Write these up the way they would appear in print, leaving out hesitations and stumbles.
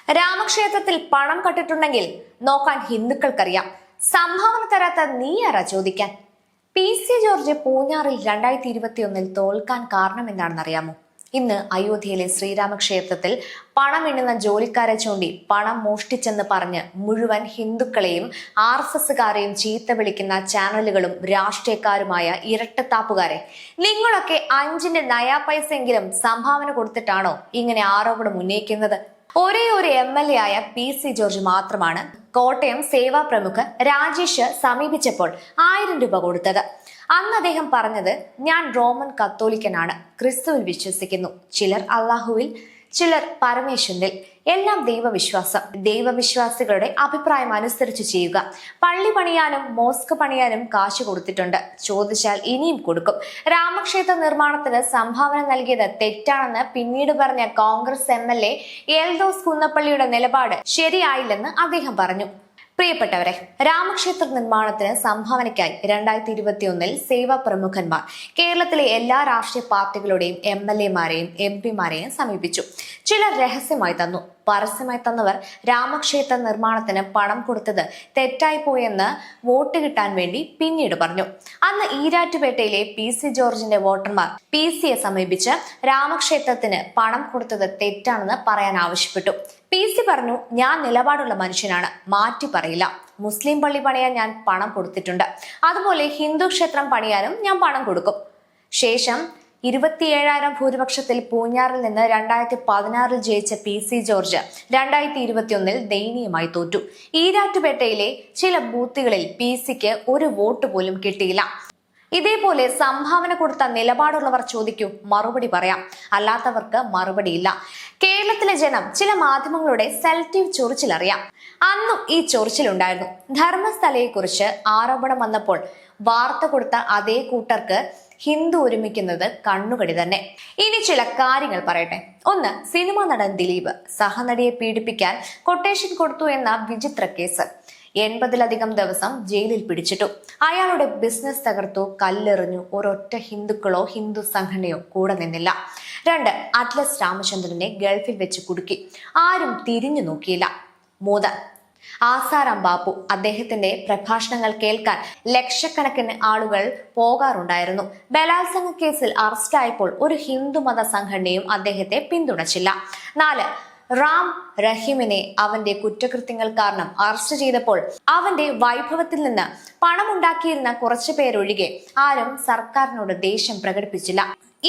രാമക്ഷേത്രത്തിൽ പണം കട്ടിട്ടുണ്ടെങ്കിൽ നോക്കാൻ ഹിന്ദുക്കൾക്കറിയാം. സംഭാവന തരാത്ത നീ ആരാ ചോദിക്കാൻ? പി.സി. ജോർജ് പൂഞ്ഞാറിൽ 2021 തോൽക്കാൻ കാരണം എന്താണെന്നറിയാമോ? ഇന്ന് അയോധ്യയിലെ ശ്രീരാമക്ഷേത്രത്തിൽ പണം എണ്ണുന്ന ജോലിക്കാരെ ചൂണ്ടി പണം മോഷ്ടിച്ചെന്ന് പറഞ്ഞ് മുഴുവൻ ഹിന്ദുക്കളെയും RSSകാരെയും ചീത്ത വിളിക്കുന്ന ചാനലുകളും രാഷ്ട്രീയക്കാരുമായ ഇരട്ടത്താപ്പുകാരെ, നിങ്ങളൊക്കെ 5ന്റെ നയാ പൈസയെങ്കിലും സംഭാവന കൊടുത്തിട്ടാണോ ഇങ്ങനെ ആരോപണം ഉന്നയിക്കുന്നത്? ഒരേ ഒരു MLA ആയ പി.സി. ജോർജ് മാത്രമാണ് കോട്ടയം സേവാ പ്രമുഖ രാജേഷ് സമീപിച്ചപ്പോൾ 1000 രൂപ കൊടുത്തത്. അന്ന് അദ്ദേഹം പറഞ്ഞത്, ഞാൻ റോമൻ കത്തോലിക്കനാണ്, ക്രിസ്തുവിൽ വിശ്വസിക്കുന്നു, ചിലർ അള്ളാഹുവിൽ, ചിലർ പരമേശ്വരനിൽ, എല്ലാം ദൈവവിശ്വാസം, ദൈവവിശ്വാസികളുടെ അഭിപ്രായം അനുസരിച്ച് ചെയ്യുക. പള്ളി പണിയാനും മോസ്ക് പണിയാനും കാശ് കൊടുത്തിട്ടുണ്ട്, ചോദിച്ചാൽ ഇനിയും കൊടുക്കും. രാമക്ഷേത്ര നിർമ്മാണത്തിന് സംഭാവന നൽകിയത് തെറ്റാണെന്ന് പിന്നീട് പറഞ്ഞ കോൺഗ്രസ് MLA എൽദോസ് കുന്നപ്പള്ളിയുടെ നിലപാട് ശരിയായില്ലെന്ന് അദ്ദേഹം പറഞ്ഞു. പ്രിയപ്പെട്ടവരെ, രാമക്ഷേത്ര നിർമ്മാണത്തിന് സംഭാവനയ്ക്കായി 2021 സേവാ പ്രമുഖന്മാർ കേരളത്തിലെ എല്ലാ രാഷ്ട്രീയ പാർട്ടികളുടെയും MLAമാരെയും MP മാരെയും സമീപിച്ചു. ചിലർ രഹസ്യമായി തന്നു, പരസ്യമായി തന്നവർ രാമക്ഷേത്ര നിർമ്മാണത്തിന് പണം കൊടുത്തത് തെറ്റായി പോയെന്ന് വോട്ട് കിട്ടാൻ വേണ്ടി പിന്നീട് പറഞ്ഞു. അന്ന് ഈരാറ്റുപേട്ടയിലെ പി.സി. ജോർജിന്റെ വോട്ടർമാർ പി.സിയെ സമീപിച്ച് രാമക്ഷേത്രത്തിന് പണം കൊടുത്തത് തെറ്റാണെന്ന് പറയാൻ ആവശ്യപ്പെട്ടു. പി.സി. പറഞ്ഞു, ഞാൻ നിലപാടുള്ള മനുഷ്യനാണ്, മാറ്റി പറയില്ല. മുസ്ലിം പള്ളി പണിയാൻ ഞാൻ പണം കൊടുത്തിട്ടുണ്ട്, അതുപോലെ ഹിന്ദു ക്ഷേത്രം പണിയാനും ഞാൻ പണം കൊടുക്കും. ശേഷം 27,000 ഭൂരിപക്ഷത്തിൽ പൂഞ്ഞാറിൽ നിന്ന് 2016 ജയിച്ച പി.സി. ജോർജ് 2021 ദയനീയമായി തോറ്റു. ഈരാറ്റുപേട്ടയിലെ ചില ബൂത്തുകളിൽ പി.സിക്ക് ഒരു വോട്ട് പോലും കിട്ടിയില്ല. ഇതേപോലെ സംഭാവന കൊടുത്ത നിലപാടുള്ളവർ ചോദിക്കൂ, മറുപടി പറയാം, അല്ലാത്തവർക്ക് മറുപടിയില്ല. കേരളത്തിലെ ജനം ചില മാധ്യമങ്ങളുടെ സെലക്റ്റീവ് ചൊറിച്ചിലറിയാം. അന്നും ഈ ചൊറിച്ചിലുണ്ടായിരുന്നു. ധർമ്മസ്ഥലയെ കുറിച്ച് ആരോപണം വന്നപ്പോൾ വാർത്ത കൊടുത്ത അതേ കൂട്ടർക്ക് ഹിന്ദു ഒരുമിക്കുന്നത് കണ്ണുകടി തന്നെ. ഇനി ചില കാര്യങ്ങൾ പറയട്ടെ. ഒന്ന്, സിനിമാ നടൻ ദിലീപ് സഹനടിയെ പീഡിപ്പിക്കാൻ കൊട്ടേഷൻ കൊടുത്തു എന്ന വിചിത്ര കേസ്. 80ലധികം ദിവസം ജയിലിൽ പിടിച്ചിട്ടു. അയാളുടെ ബിസിനസ് തകർത്തു, കല്ലെറിഞ്ഞു. ഒരൊറ്റ ഹിന്ദുക്കളോ ഹിന്ദു സംഘടനയോ കൂടെ നിന്നില്ല. 2, അറ്റ്ലസ് രാമചന്ദ്രനെ ഗൾഫിൽ വെച്ച് കുടുക്കി, ആരും തിരിഞ്ഞു നോക്കിയില്ല. 3, ആസാറാം ബാപ്പു, അദ്ദേഹത്തിന്റെ പ്രഭാഷണങ്ങൾ കേൾക്കാൻ ലക്ഷക്കണക്കിന് ആളുകൾ പോകാറുണ്ടായിരുന്നു. ബലാത്സംഗ കേസിൽ അറസ്റ്റായപ്പോൾ ഒരു ഹിന്ദുമത സംഘടനയും അദ്ദേഹത്തെ പിന്തുണച്ചില്ല. 4, റാം റഹീമിനെ അവന്റെ കുറ്റകൃത്യങ്ങൾ കാരണം അറസ്റ്റ് ചെയ്തപ്പോൾ അവന്റെ വൈഭവത്തിൽ നിന്ന് പണമുണ്ടാക്കിയിരുന്ന കുറച്ചു പേരൊഴികെ ആരും സർക്കാരിനോട് ദേഷ്യം പ്രകടിപ്പിച്ചില്ല.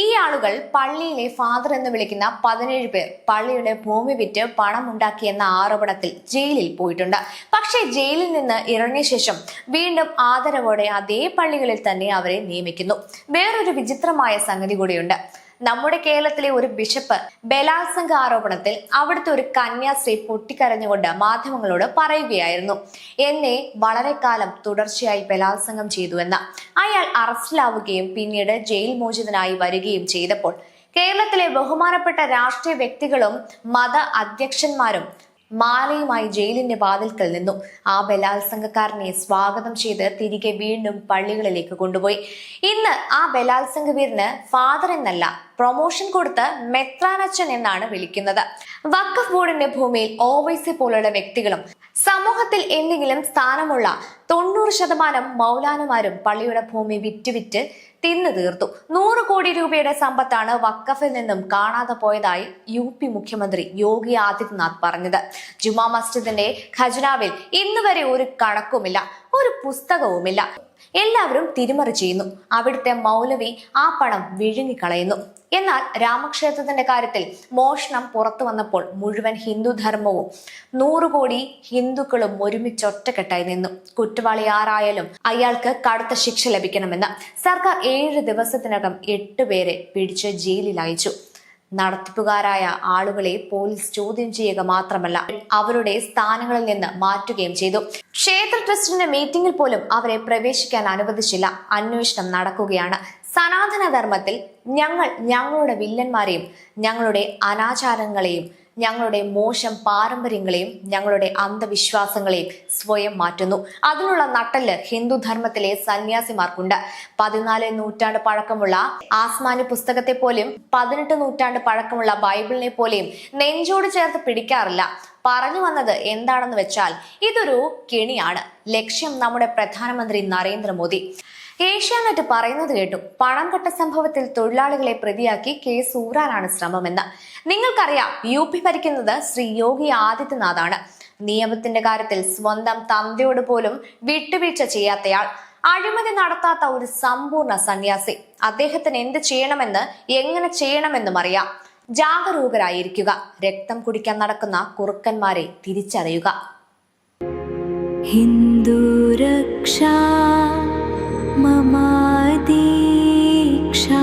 ഈ ആളുകൾ പള്ളിയിലെ ഫാദർ എന്ന് വിളിക്കുന്ന 17 പേർ പള്ളിയുടെ ഭൂമി വിറ്റ് പണം ഉണ്ടാക്കിയെന്ന ആരോപണത്തിൽ ജയിലിൽ പോയിട്ടുണ്ട്. പക്ഷേ ജയിലിൽ നിന്ന് ഇറങ്ങിയ ശേഷം വീണ്ടും ആദരവോടെ അതേ പള്ളികളിൽ തന്നെ അവരെ നിയമിക്കുന്നു. വേറൊരു വിചിത്രമായ സംഗതി കൂടിയുണ്ട്. നമ്മുടെ കേരളത്തിലെ ഒരു ബിഷപ്പ് ബലാത്സംഗ ആരോപണത്തിൽ അവിടുത്തെ ഒരു കന്യാസ്ത്രീ പൊട്ടിക്കരഞ്ഞുകൊണ്ട് മാധ്യമങ്ങളോട് പറയുകയായിരുന്നു, എന്നെ വളരെ കാലം തുടർച്ചയായി ബലാത്സംഗം ചെയ്തുവെന്ന്. അയാൾ അറസ്റ്റിലാവുകയും പിന്നീട് ജയിൽ മോചിതനായി വരികയും ചെയ്തപ്പോൾ കേരളത്തിലെ ബഹുമാനപ്പെട്ട രാഷ്ട്രീയ വ്യക്തികളും മത അധ്യക്ഷന്മാരും മാലയുമായി ജയിലിന്റെ വാതിൽക്കൽ നിന്നു. ആ ബലാത്സംഗക്കാരനെ സ്വാഗതം ചെയ്ത് തിരികെ വീണ്ടും പള്ളികളിലേക്ക് കൊണ്ടുപോയി. ഇന്ന് ആ ബലാത്സംഗ വീരന് ഫാദർ എന്നല്ല, പ്രൊമോഷൻ കൊടുത്ത് മെത്രാനച്ചൻ എന്നാണ് വിളിക്കുന്നത്. വഖഫ് ബോർഡിന്റെ ഭൂമിയിൽ OWC പോലുള്ള വ്യക്തികളും സമൂഹത്തിൽ എന്തെങ്കിലും സ്ഥാനമുള്ള 90% മൗലാനമാരും പള്ളിയുടെ ഭൂമി വിറ്റ് തിന്നു തീർത്തു. 100 കോടി രൂപയുടെ സമ്പത്താണ് വഖഫിൽ നിന്നും കാണാതെ പോയതായി UP മുഖ്യമന്ത്രി യോഗി ആദിത്യനാഥ് പറഞ്ഞത്. ജുമാ മസ്ജിദിന്റെ ഖജനാവിൽ ഇന്ന് വരെ ഒരു കണക്കുമില്ല, ഒരു പുസ്തകവുമില്ല. എല്ലാവരും തിരിമറി ചെയ്യുന്നു. അവിടുത്തെ മൗലവി ആ പണം വിഴുങ്ങിക്കളയുന്നു. എന്നാൽ രാമക്ഷേത്രത്തിന്റെ കാര്യത്തിൽ മോഷണം പുറത്തു വന്നപ്പോൾ മുഴുവൻ ഹിന്ദു ധർമ്മവും 100 കോടി ഹിന്ദുക്കളും ഒരുമിച്ചൊറ്റക്കെട്ടായി നിന്നു. കുറ്റവാളി ആരായാലും അയാൾക്ക് കടുത്ത ശിക്ഷ ലഭിക്കണമെന്ന് സർക്കാർ 7 ദിവസത്തിനകം 8 പേരെ പിടിച്ച് ജയിലിൽ അയച്ചു. നടത്തിപ്പുകാരായ ആളുകളെ പോലീസ് ചോദ്യം ചെയ്യുക മാത്രമല്ല, അവരുടെ സ്ഥാനങ്ങളിൽ നിന്ന് മാറ്റുകയും ചെയ്തു. ക്ഷേത്ര ട്രസ്റ്റിന്റെ മീറ്റിംഗിൽ പോലും അവരെ പ്രവേശിക്കാൻ അനുവദിച്ചില്ല. അന്വേഷണം നടക്കുകയാണ്. സനാതന ധർമ്മത്തിൽ ഞങ്ങൾ ഞങ്ങളുടെ വില്ലന്മാരെയും ഞങ്ങളുടെ അനാചാരങ്ങളെയും ഞങ്ങളുടെ മോശം പാരമ്പര്യങ്ങളെയും ഞങ്ങളുടെ അന്ധവിശ്വാസങ്ങളെയും സ്വയം മാറ്റുന്നു. അതിനുള്ള നട്ടല് ഹിന്ദുധർമ്മത്തിലെ സന്യാസിമാർക്കുണ്ട്. 14 നൂറ്റാണ്ട് പഴക്കമുള്ള ആസ്മാനി പുസ്തകത്തെ പോലും 18 നൂറ്റാണ്ട് പഴക്കമുള്ള ബൈബിളിനെ പോലെയും നെഞ്ചോട് ചേർത്ത് പിടിക്കാറില്ല. പറഞ്ഞു വന്നത് എന്താണെന്ന് വെച്ചാൽ ഇതൊരു കെണിയാണ്. ലക്ഷ്യം നമ്മുടെ പ്രധാനമന്ത്രി നരേന്ദ്രമോദി. ഏഷ്യാനെറ്റ് പറയുന്നത് കേട്ടു, പണം കട്ട സംഭവത്തിൽ തൊഴിലാളികളെ പ്രതിയാക്കി കേസ് ഊരാനാണ് ശ്രമമെന്ന്. നിങ്ങൾക്കറിയാം, UP ഭരിക്കുന്നത് ശ്രീ യോഗി ആദിത്യനാഥാണ്. നിയമത്തിന്റെ കാര്യത്തിൽ സ്വന്തം തന്തയോട് പോലും വിട്ടുവീഴ്ച ചെയ്യാത്തയാൾ, അഴിമതി നടത്താത്ത ഒരു സമ്പൂർണ്ണ സന്യാസി. അദ്ദേഹത്തിന് എന്ത് ചെയ്യണമെന്ന് എങ്ങനെ ചെയ്യണമെന്നും അറിയാം. ജാഗരൂകരായിരിക്കുക. രക്തം കുടിക്കാൻ നടക്കുന്ന കുറുക്കന്മാരെ തിരിച്ചറിയുക. ഹിന്ദുരക്ഷാ മമ ദീക്ഷാ.